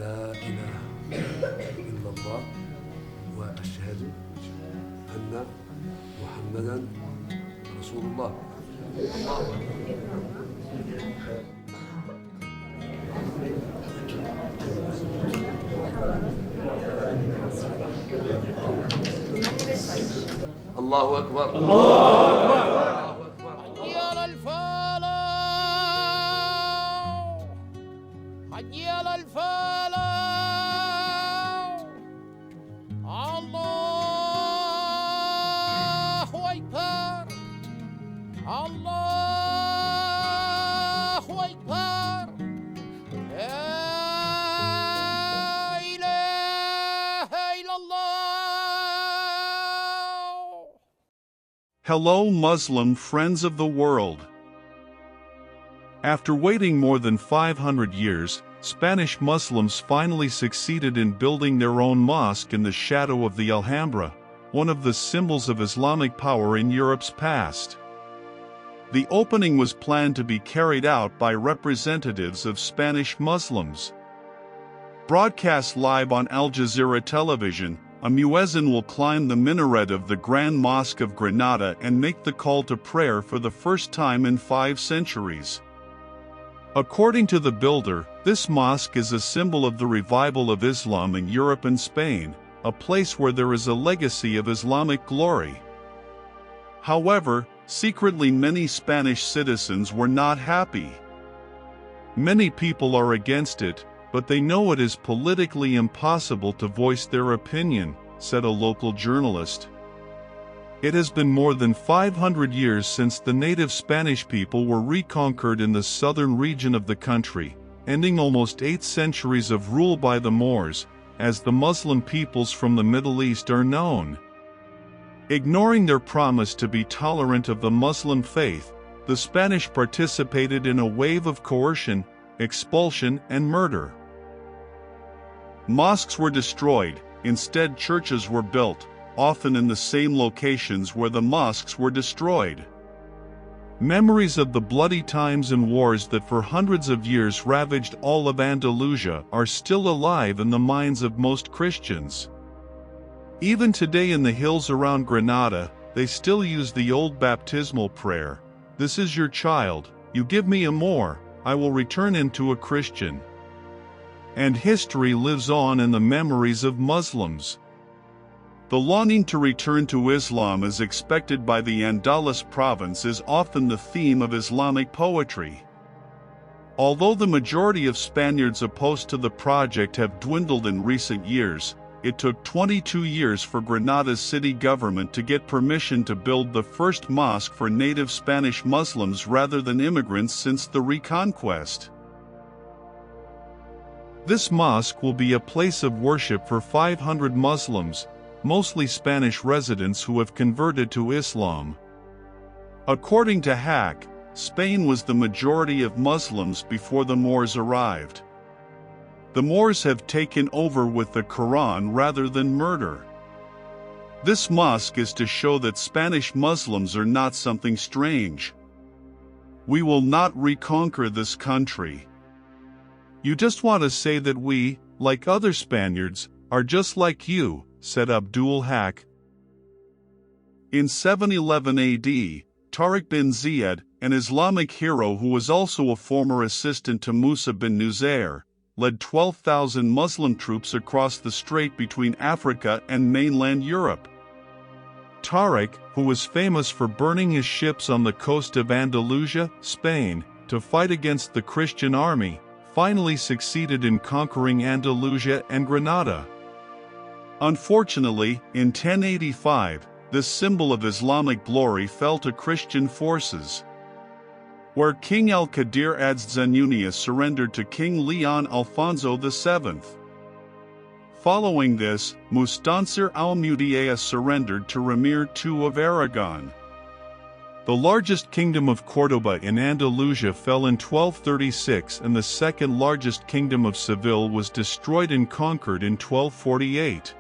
لا إله إلا الله وأشهد أن محمدا رسول الله. الله أكبر. الله أكبر. حي على الفلاح، حي على الفلاح، الله أكبر، الله أكبر، لا إله إلا الله. Hello, Muslim friends of the world. After waiting more than 500 years, Spanish Muslims finally succeeded in building their own mosque in the shadow of the Alhambra, one of the symbols of Islamic power in Europe's past. The opening was planned to be carried out by representatives of Spanish Muslims. Broadcast live on Al-Jazeera television, a muezzin will climb the minaret of the Grand Mosque of Granada and make the call to prayer for the first time in 5 centuries. According to the builder, this mosque is a symbol of the revival of Islam in Europe and Spain, a place where there is a legacy of Islamic glory. However, secretly many Spanish citizens were not happy. Many people are against it, but they know it is politically impossible to voice their opinion, said a local journalist. It has been more than 500 years since the native Spanish people were reconquered in the southern region of the country, ending almost 8 centuries of rule by the Moors, as the Muslim peoples from the Middle East are known. Ignoring their promise to be tolerant of the Muslim faith, the Spanish participated in a wave of coercion, expulsion, and murder. Mosques were destroyed, instead churches were built, often in the same locations where the mosques were destroyed. Memories of the bloody times and wars that for hundreds of years ravaged all of Andalusia are still alive in the minds of most Christians. Even today in the hills around Granada, they still use the old baptismal prayer, "This is your child, you give me a more, I will return into a Christian." And history lives on in the memories of Muslims. The longing to return to Islam as expected by the Andalus province is often the theme of Islamic poetry. Although the majority of Spaniards opposed to the project have dwindled in recent years, it took 22 years for Granada's city government to get permission to build the first mosque for native Spanish Muslims rather than immigrants since the Reconquest. This mosque will be a place of worship for 500 Muslims, mostly Spanish residents who have converted to Islam. According to Hack, Spain was the majority of Muslims before the Moors arrived. The Moors have taken over with the Quran rather than murder. This mosque is to show that Spanish Muslims are not something strange. We will not reconquer this country. You just want to say that we, like other Spaniards, are just like you, said Abdul Haq. In 711 AD, Tariq bin Ziyad, an Islamic hero who was also a former assistant to Musa bin Nuzair, led 12,000 Muslim troops across the strait between Africa and mainland Europe. Tariq, who was famous for burning his ships on the coast of Andalusia, Spain, to fight against the Christian army, finally succeeded in conquering Andalusia and Granada. Unfortunately, in 1085, this symbol of Islamic glory fell to Christian forces, where King Al-Qadir az-Zanuniya surrendered to King Leon Alfonso VII. Following this, Mustansir al-Mudiyya surrendered to Ramir II of Aragon. The largest kingdom of Córdoba in Andalusia fell in 1236 and the second largest kingdom of Seville was destroyed and conquered in 1248.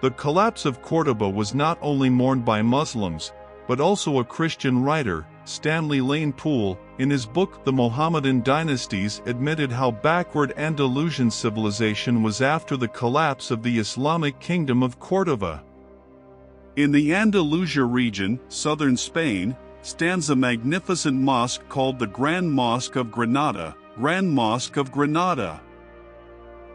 The collapse of Córdoba was not only mourned by Muslims, but also a Christian writer, Stanley Lane Poole, in his book The Mohammedan Dynasties, admitted how backward Andalusian civilization was after the collapse of the Islamic Kingdom of Cordova. In the Andalusia region, southern Spain, stands a magnificent mosque called the Grand Mosque of Granada, Grand Mosque of Granada.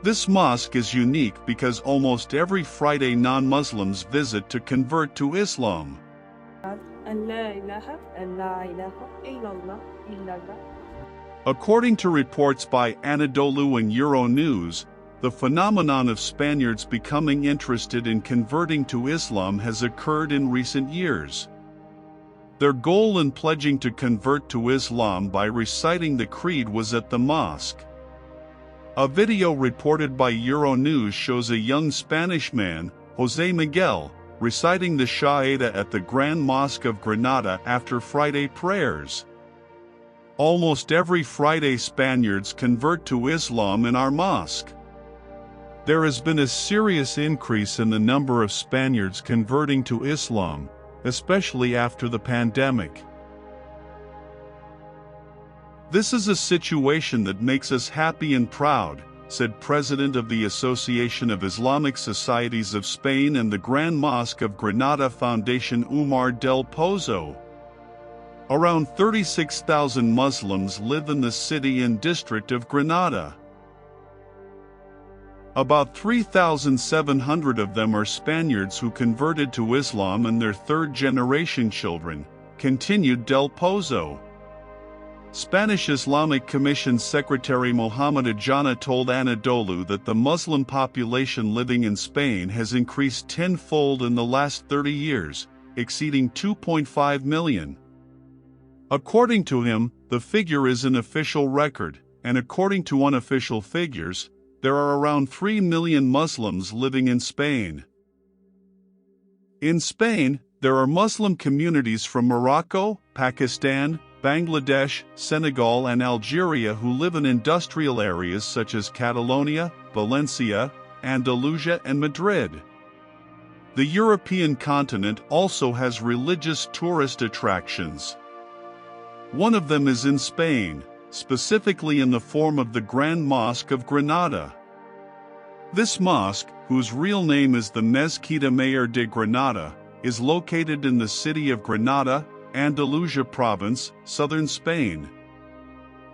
This mosque is unique because almost every Friday non-Muslims visit to convert to Islam. According to reports by Anadolu and Euronews, the phenomenon of Spaniards becoming interested in converting to Islam has occurred in recent years. Their goal in pledging to convert to Islam by reciting the creed was at the mosque. A video reported by Euronews shows a young Spanish man, José Miguel, reciting the Shahada at the Grand Mosque of Granada after Friday prayers. Almost every Friday Spaniards convert to Islam in our mosque. There has been a serious increase in the number of Spaniards converting to Islam, especially after the pandemic. This is a situation that makes us happy and proud, said President of the Association of Islamic Societies of Spain and the Grand Mosque of Granada Foundation Umar del Pozo. Around 36,000 Muslims live in the city and district of Granada. About 3,700 of them are Spaniards who converted to Islam and their third-generation children, continued Del Pozo. Spanish Islamic Commission Secretary Mohammed Ajana told Anadolu that the Muslim population living in Spain has increased tenfold in the last 30 years, exceeding 2.5 million. According to him, the figure is an official record, and according to unofficial figures, there are around 3 million Muslims living in Spain. In Spain, there are Muslim communities from Morocco, Pakistan, Bangladesh, Senegal and Algeria who live in industrial areas such as Catalonia, Valencia, Andalusia and Madrid. The European continent also has religious tourist attractions. One of them is in Spain, specifically in the form of the Grand Mosque of Granada. This mosque, whose real name is the Mezquita Mayor de Granada, is located in the city of Granada, Andalusia province, southern Spain.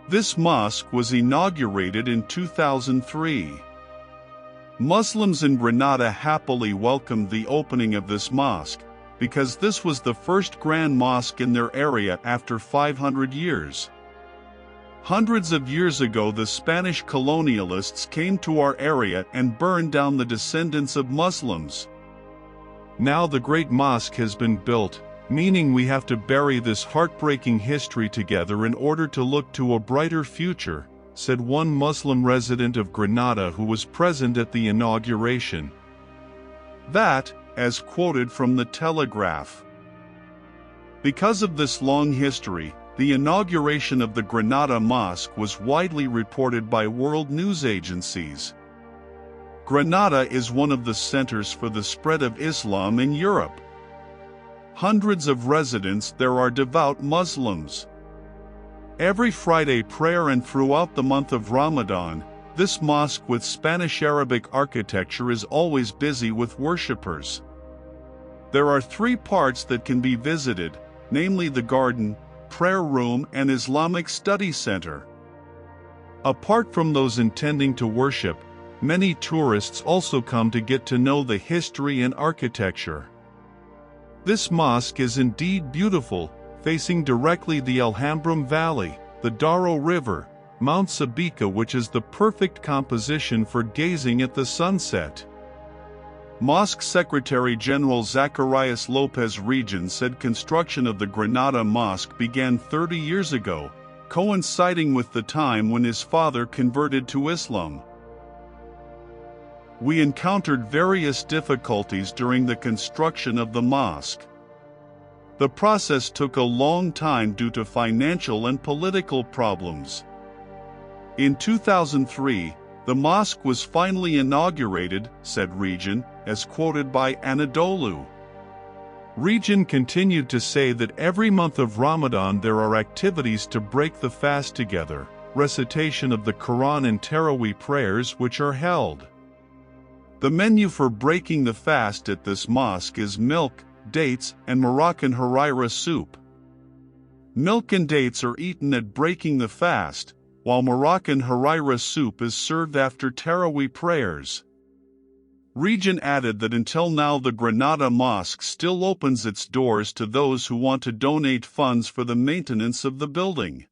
This mosque was inaugurated in 2003. Muslims in Granada happily welcomed the opening of this mosque, because this was the first grand mosque in their area after 500 years. Hundreds of years ago, the Spanish colonialists came to our area and burned down the descendants of Muslims. Now the great mosque has been built, meaning we have to bury this heartbreaking history together in order to look to a brighter future, said one Muslim resident of Granada who was present at the inauguration. That, as quoted from the Telegraph. Because of this long history, the inauguration of the Granada Mosque was widely reported by world news agencies. Granada is one of the centers for the spread of Islam in Europe. Hundreds of residents there are devout Muslims. Every Friday prayer and throughout the month of Ramadan, this mosque with Spanish-Arabic architecture is always busy with worshippers. There are 3 parts that can be visited, namely the garden, prayer room and Islamic study center. Apart from those intending to worship, many tourists also come to get to know the history and architecture. This mosque is indeed beautiful, facing directly the Alhambra Valley, the Darro River, Mount Sabika, which is the perfect composition for gazing at the sunset. Mosque Secretary General Zacarias Lopez Regan said construction of the Granada Mosque began 30 years ago, coinciding with the time when his father converted to Islam. We encountered various difficulties during the construction of the mosque. The process took a long time due to financial and political problems. In 2003, the mosque was finally inaugurated, said Regan, as quoted by Anadolu. Region continued to say that every month of Ramadan there are activities to break the fast together, recitation of the Quran and Taraweeh prayers which are held. The menu for breaking the fast at this mosque is milk, dates, and Moroccan harira soup. Milk and dates are eaten at breaking the fast, while Moroccan harira soup is served after Taraweeh prayers. Region added that until now the Granada Mosque still opens its doors to those who want to donate funds for the maintenance of the building.